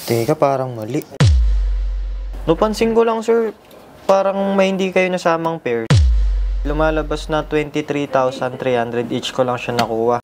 Teka, parang mali. Napansin ko lang, sir, parang may hindi kayo nasamang pair. Lumalabas na 23,300 each ko lang siya nakuha.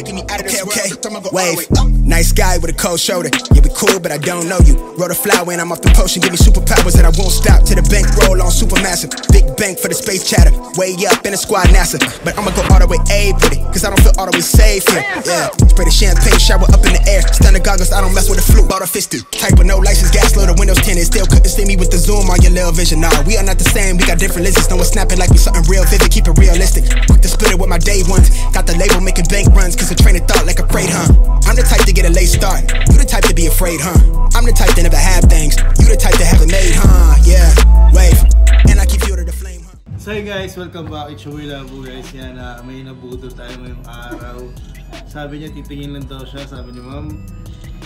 Okay. Wave. Nice guy with a cold shoulder. Yeah, we cool, but I don't know you. Wrote a flower and I'm off the potion. Give me superpowers and I won't stop to the bank roll on supermassive. Big bank for the space chatter. Way up in the squad NASA. But I'ma go all the way A with it, cause I don't feel all the way safe here. Yeah, spray the champagne shower up in the air. Stun the goggles, I don't mess with the flu. Bought a fist dude. Type with no license, gas low, the windows tinted. Still couldn't see me with the zoom on your little vision. Nah, we are not the same, we got different lenses. No one snapping like we something real vivid. Keep it realistic. Quick to split it with my day ones. Got the label making bank runs, cause the train of thought like a freight, huh? I'm the type to get a late start. You the type to be afraid, huh? I'm the type to never have things. You the type to have it made, huh? Yeah, wave. And I keep you to the flame, huh? So hey guys, welcome back. It's Showy Labo guys. Yan, may nabudol tayo ngayong araw. Sabi niya titingin lang daw siya, sabi ni ma'am.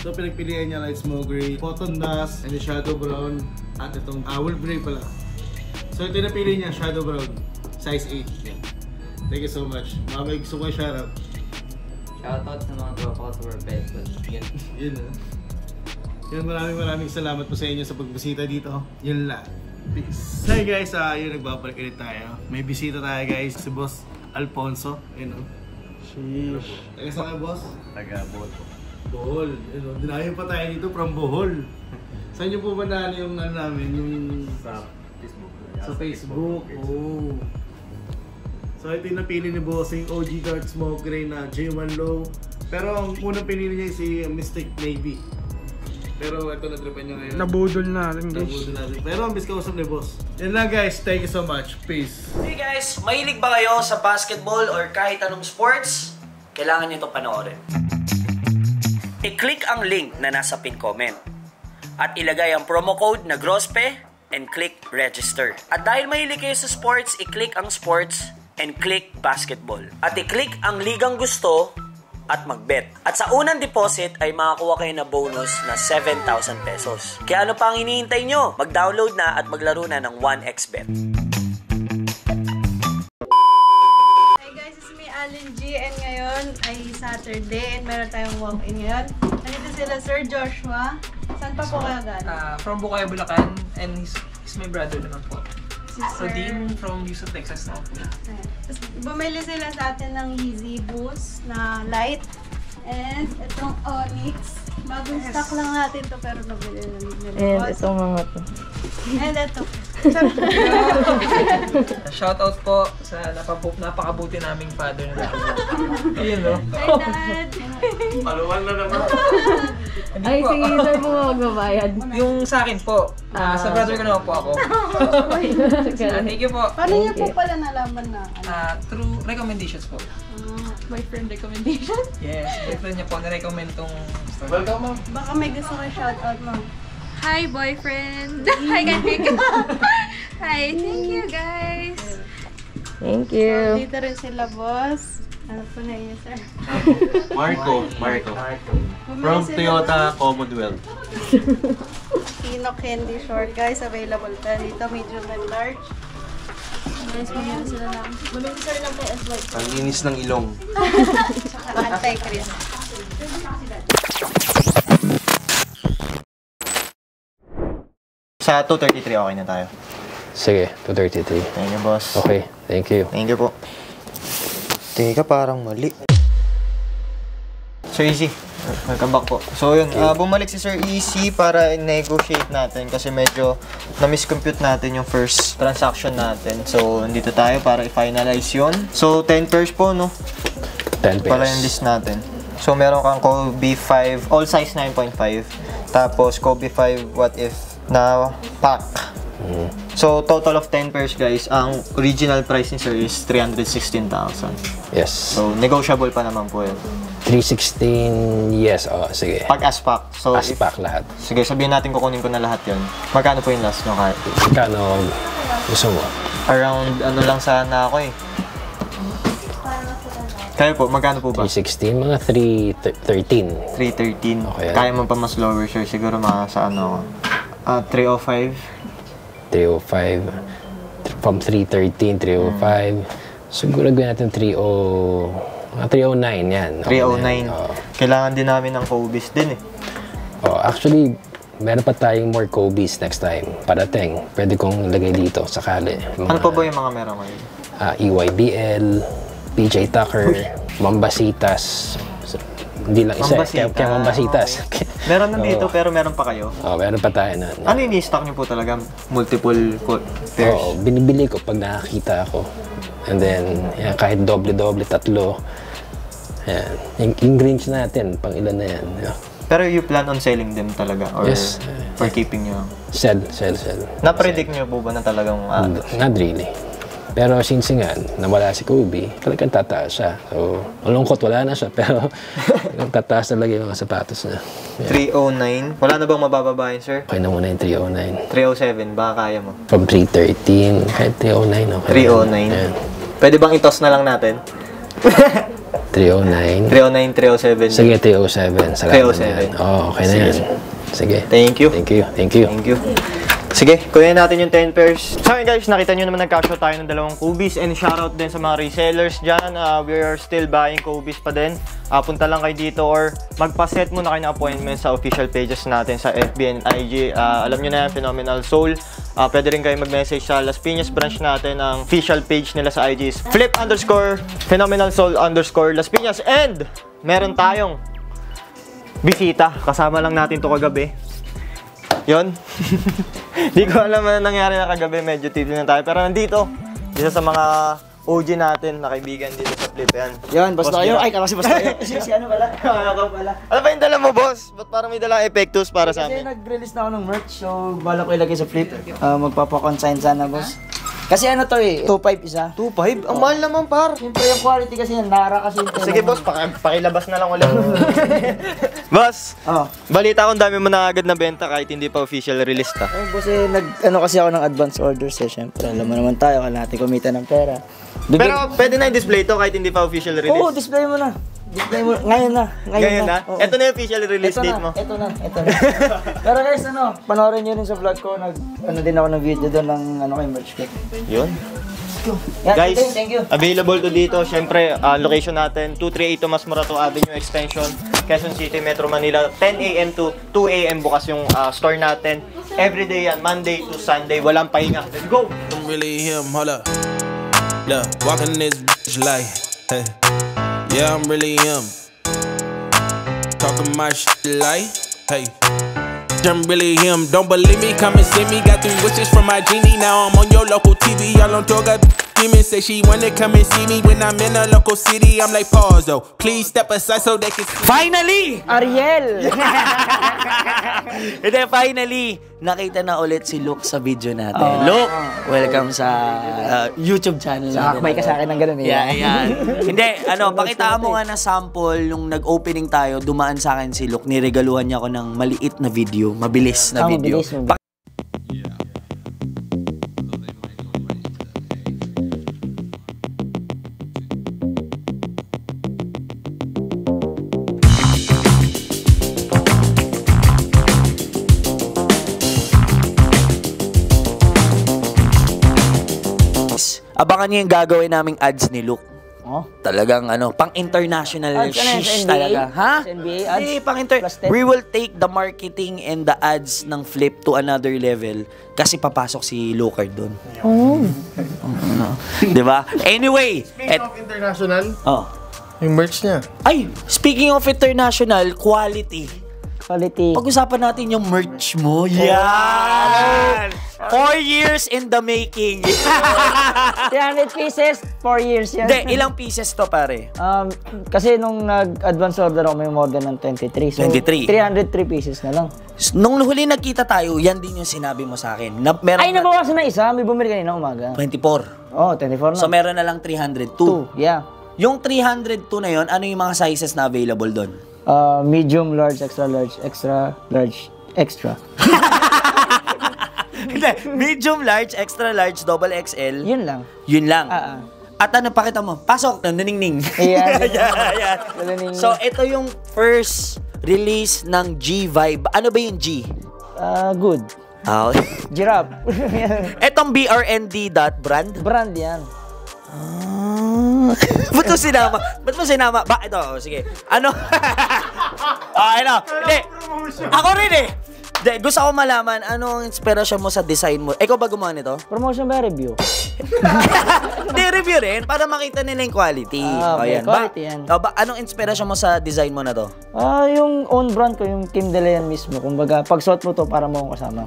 So pinagpilihan niya light smoke gray, cotton dust, and shadow brown, at itong wolf gray pala. So ito napili niya, shadow brown, size 8. Yan. Thank you so much. Mamay gusto ko shoutout. Shoutout sa mga tropa ko sa World. Yun na. Yun, maraming salamat po sa inyo sa pagbisita dito. Yun lang. Peace. Hi guys, yun, nagbabalik ulit tayo. May bisita tayo guys, si Boss Alfonso. Yun o. Sheesh. Taga saan kayo, Boss? Taga Bohol po. Bohol. Yun o. Dinayo pa tayo dito from Bohol. Saan nyo po ba na yung ano namin? Yung... Sa Facebook. Sa Facebook. Oh. So ito yung napili ni Bossing, OG Dark Smoke Gray na J1 Low. Pero ang unang pinili niya si Mystic Navy. Pero ito na-tripan niya ngayon. Nabudol natin guys. Nabudol natin. Pero ang bis kausap ni Boss. Yan lang guys, thank you so much. Peace. Hey guys, mahilig ba kayo sa basketball or kahit anong sports? Kailangan nyo ito panoorin. I-click ang link na nasa pin comment. At ilagay ang promo code na GROSPE and click register. At dahil mahilig kayo sa sports, i-click ang sports and click basketball. At i-click ang ligang gusto at mag-bet. At sa unang deposit ay makakuha kayo na bonus na 7,000 pesos. Kaya ano pa ang hinihintay nyo? Mag-download na at maglaro na ng 1xBet. Hi guys, it's me Allen G and ngayon ay Saturday and meron tayong walk-in ngayon. Nandito sila Sir Joshua. Saan pa po kayo galing? From Bukayo, Bulacan, and he's my brother naman po. So Dean from Houston, Texas naman po. Tapos bumili sila sa atin ng Yeezy Boost na light. And itong Onyx. Bagong stock lang natin to pero nabili na nila. And itong mga to. And ito. Shoutout po sa napakabuti naming father na ayun no? Hi Dad! Paluwan na naman. Ay, sige, sir mo magbabayad. Yung sa akin po, sa brother ko naman po ako. Thank you po. Paano niya po pala nalaman na? Through recommendations po. Boyfriend recommendation? Yes, boyfriend niya po na-recommend tong store. Welcome ma'am. Baka may gusto ka shoutout mo. Hi, boyfriend! Hi, guys! Hi, thank you, guys! Thank So, you. dito rin sila, boss. Ano po na yun, sir? Marco. From Toyota Commonwealth. Pino Candy Short, guys. Available pa dito. Medium and large. Guys, mamili sila lang. Mamili sila lang kay S-White. Ang linis ng ilong. Saka anti-crisp. Sa 233 okay na tayo. Sige, 233. Thank you, boss. Okay, thank you. Thank you po. Teka, parang mali. Sir Easy, welcome back po. So yun, bumalik si Sir Easy para negotiate natin kasi medyo na-miscompute natin yung first transaction natin. So, nandito tayo para i-finalize yun. So, 10 pairs po, no? 10 pairs. Para yung list natin. So, meron kang Kobe 5, all size 9.5. Tapos, Kobe 5, what if, na pack. So, total of 10 pairs, guys. Ang original price ni Sir is 316,000. Yes. So, negotiable pa naman po yun. 316, yes. Oh, sige. Pag as-pack. So, As-pack lahat. Sige, sabihin natin kukunin ko na lahat yun. Magkano po yung last nyo? Magkano gusto mo? Around, ano lang sana ako eh. Kayo po, magkano po ba? 316, mga 313. 313. Okay. Kaya mo pa mas lower, sir. Siguro mga sa ano, 305. 305. from 313, 305. Siguro gawin natin 309 yan. 309. Kailangan din namin ng Kobe's din eh. Actually, meron pa tayong more Kobe's next time. Parating. Pwede kong lagay dito sakali. Ano pa ba yung mga meron ngayon? EYBL, PJ Tucker, Mambasitas. Hindi lang isa. Kaya Mambasitas. Okay. Meron na dito pero meron pa kayo? Meron pa tayo na. Ano yung i-stock nyo po talaga? Multiple pairs? Binibili ko pag nakakita ako. And then, kahit doble-doble, tatlo. Yan. Yung range natin, pang ilan na yan. Pero you plan on selling them talaga? Or yes. For keeping nyo? Sell. Na-predict nyo po ba na talagang... Not really. Pero since nga, nawala si Kobe, talagang tataas siya. So, malungkot, wala na siya. Pero tataas talaga yung mga sapatos niya. 309? Wala na bang mabababahin, sir? Okay na muna yung 309. 307, baka kaya mo? From 313, kahit 309, okay. 309? Yan. Pwede bang itos na lang natin? 309. 309, 307. Sige, 307. 307. Okay na yan. Sige. Thank you. Sige, kunin natin yung 10 pairs. So guys, nakita nyo naman nagka-show tayo ng dalawang Kobe's and shoutout din sa mga resellers dyan. We are still buying Kobe's pa din. Punta lang kayo dito or magpa-set muna kayo ng appointment sa official pages natin sa FB and IG. Alam nyo na yan, Phenomenal Soul. Pwede rin kayo mag-message sa Las Piñas branch natin. Ang official page nila sa IG is flip_Phenomenal Soul_ Las Piñas. And meron tayong bisita. Kasama lang natin to kagabi. Yun. Di ko alam na nangyari na kagabi. Medyo tipid na tayo. Pero nandito. Isa sa mga OG natin na kaibigan dito sa Flip. Yan, basta kayo. Ay, kasi basta kayo. Si ano pala? Ano pala? Ano ba yung dala mo, boss? Ba't parang may dalang Epectus para sa amin? Kasi nag-release na ako ng merch. So, bala ko ilagay sa Flip. Magpapakonsign sana, boss. Kasi ano to eh, 2.5 isa. 2.5? Ang mahal naman, par. Siyempre yung quality kasi yan, Nara kasi. Sige, boss, pakilabas na lang ulit. Boss, balita ko dami mo na agad na benta kahit hindi pa official release ta. Boss eh, ano kasi ako ng advance orders eh, siyempre. Alam mo naman tayo, kailangan natin kumita ng pera. Pero pwede na i-display to kahit hindi pa official release? Oo, display mo na. Display mo, ngayon na. Ito na yung official release date mo. Ito na. Pero guys, panoorin nyo rin sa vlog ko, din ako ng video doon ng kay merch ko. Yun. Yeah, guys, thank you. Available to dito. Siyempre, location natin, 238 Tomas Morato Avenue Extension, Quezon City, Metro Manila. 10 a.m. to 2 a.m. bukas yung store natin. Everyday yan, Monday to Sunday. Walang pahinga. Let's go! I'm really him, hold up. Look, walking this bitch like, hey. Yeah, I'm really him. Talking my shit like, hey. I'm really him. Don't believe me? Come and see me. Got 3 wishes from my genie. Now I'm on your local TV. Y'all on tour. Got demons say she wanna come and see me when I'm in a local city. I'm like, pause though. Please step aside so they can see. Finally! Ariel! Hindi, finally, nakita na ulit si Luke sa video natin. Luke, welcome sa YouTube channel natin. Sakbay ka sa akin ng ganun eh. Yan. Hindi, pakitaan mo nga na sample nung nag-opening tayo, dumaan sa akin si Luke, niregaluhan niya ako ng maliit na video, mabilis na video. Abangan niyo yung gagawin naming ads ni Luke. Talagang pang-international shish talaga. Ha? NBA ads? We will take the marketing and the ads ng Flip to another level kasi papasok si Lucard doon. Diba? Anyway. Speaking of international, yung merch niya. Ay, speaking of international, quality. Pag-usapan natin yung merch mo. Yan! 4 years in the making. 300 pieces, 4 years yan. Hindi, ilang pieces to pare? Kasi nung nag-advance order ako, may more than ng 23. So, 23. 303 pieces na lang. Nung huli nagkita tayo, yan din yung sinabi mo sa akin. Nabawasan na isa. May bumili kanina umaga. 24. 24 na. So, meron na lang 302. Yeah. Yung 302 na yon, ano yung mga sizes na available doon? Medium, large, extra large, extra large, extra. Medium, large, extra large, double XL. Yun lang. Yun lang. At pakita mo? Pasok, naningning. Yan. So, ito yung first release ng G Vibe. Ano ba yung G? Good. Giraffe. Etong BRND brand? Brand yan. Ba't mo sinama? Ba't mo sinama? Ito, sige. Ano? Ano? Hindi. Ako rin eh. Gusto ko malaman, anong inspirasyon mo sa design mo? Ikaw ba gumawa nito? Promotion ba review? Hindi, review rin. Para makita nila yung quality. Okay, quality yan. Anong inspirasyon mo sa design mo na to? Yung own brand ko, yung Kim De Leon mismo. Kumbaga, pag suot mo to, para mo akong kasama.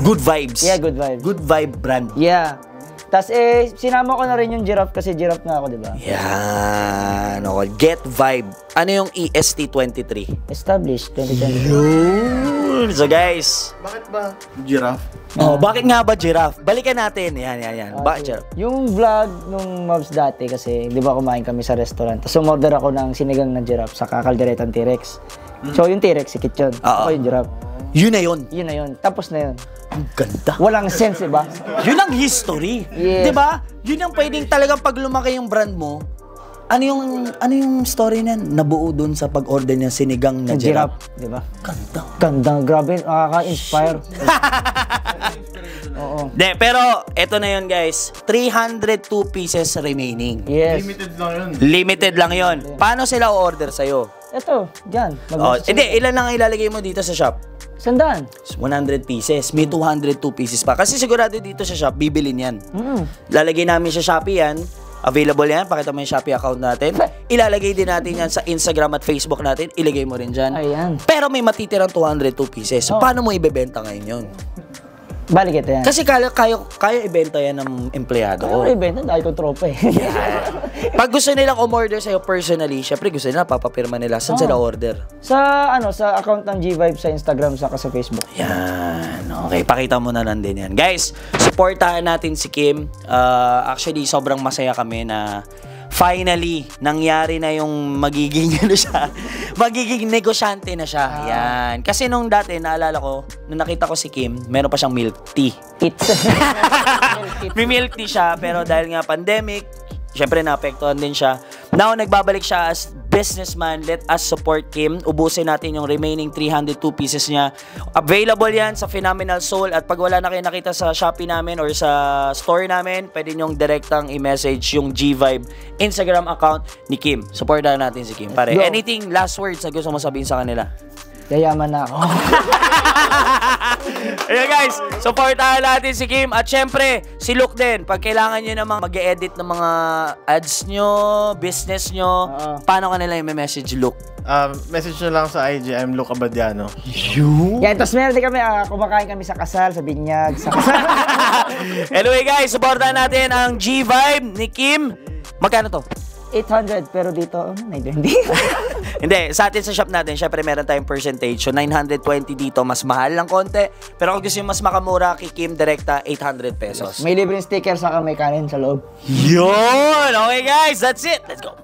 Good vibes. Yeah, good vibes. Good vibe brand. Yeah. Tapos sinama ko na rin yung giraffe kasi giraffe nga ako, di ba? Yan. Okay. Get vibe. Ano yung EST23? Established 2020. So guys. Bakit ba giraffe? Bakit nga ba giraffe? Balikan natin. Yan. Bakit giraffe? Yung vlog nung Mobs dati kasi, di ba kumain kami sa restaurant. Tapos umorder ako ng sinigang na giraffe sa kakalderetang T-Rex. So yung T-Rex, sikit yun. Ako yung giraffe. Yun na yun. Yun na yun. Tapos na yun. Ang ganda. Walang sense, diba? Yun ang history. Yes. Diba? Yun ang pwedeng talagang pag lumaki yung brand mo, ano yung story niyan? Nabuo dun sa pag-order ng sinigang na giraffe. Diba? Ganda. Grabe. Nakaka-inspire. Oo. Pero eto na yun guys. 302 pieces remaining. Yes. Limited lang yun. Paano sila o-order sa'yo? Ito, dyan. Hindi, ilan lang ilalagay mo dito sa shop? 100. 100 pieces. May 202 pieces pa. Kasi sigurado dito sa shop, bibilin yan. Lalagay namin sa Shopee yan. Available yan. Pakita mo yung Shopee account natin. Ilalagay din natin yan sa Instagram at Facebook natin. Ilagay mo rin dyan. Ayan. Pero may matitirang 202 pieces. So, paano mo ibebenta ngayon yun? Balik ito yan. Kasi kaya ibenta yan ng empleyado ko. Kaya ibenta, dahil kong tropa eh. Pag gusto nilang umorder sa'yo personally, syempre gusto nila, papapirma nila. Saan sila order? Sa account ng G-Vibe sa Instagram saka sa Facebook. Yan. Okay, pakita mo na lang din yan. Guys, supportahan natin si Kim. Actually, sobrang masaya kami na finally, nangyari na yung magiging negosyante na siya. Yan. Kasi nung dati, naalala ko, nung nakita ko si Kim, meron pa siyang milk tea. May milk tea siya, pero dahil nga pandemic, syempre naapektuhan din siya. Now, nagbabalik siya as businessman. Let us support Kim. Ubusin natin yung remaining 302 pieces niya. Available yan sa Phenomenal Soul. At pag wala na kayo nakita sa Shopee namin or sa store namin, pwede nyong direktang i-message yung G-Vibe Instagram account ni Kim. Supportahan natin si Kim. Pare, anything last words na gusto mo sabihin sa kanila? Yayaman na ako. Ayan guys, supportahan natin si Kim. At syempre, si Luke din. Pag kailangan nyo namang mag-edit ng mga ads nyo, business nyo, paano kanila yung message Luke? Message nyo lang sa IG, I'm Luke Abadiano. Yan, tapos meron din kami, kumakain kami sa kasal, sa binyag, sa kasal. Anyway guys, supportahan natin ang G-Vibe ni Kim. Magkano to? 800, pero dito, hindi. Hindi, sa atin sa shop natin, syempre meron tayong percentage. So, 920 dito, mas mahal lang konti. Pero kung gusto yung mas makamura, kay Kim Direkta, 800 pesos. May libreng sticker, saka may kanin sa loob. Yun! Okay guys, that's it. Let's go.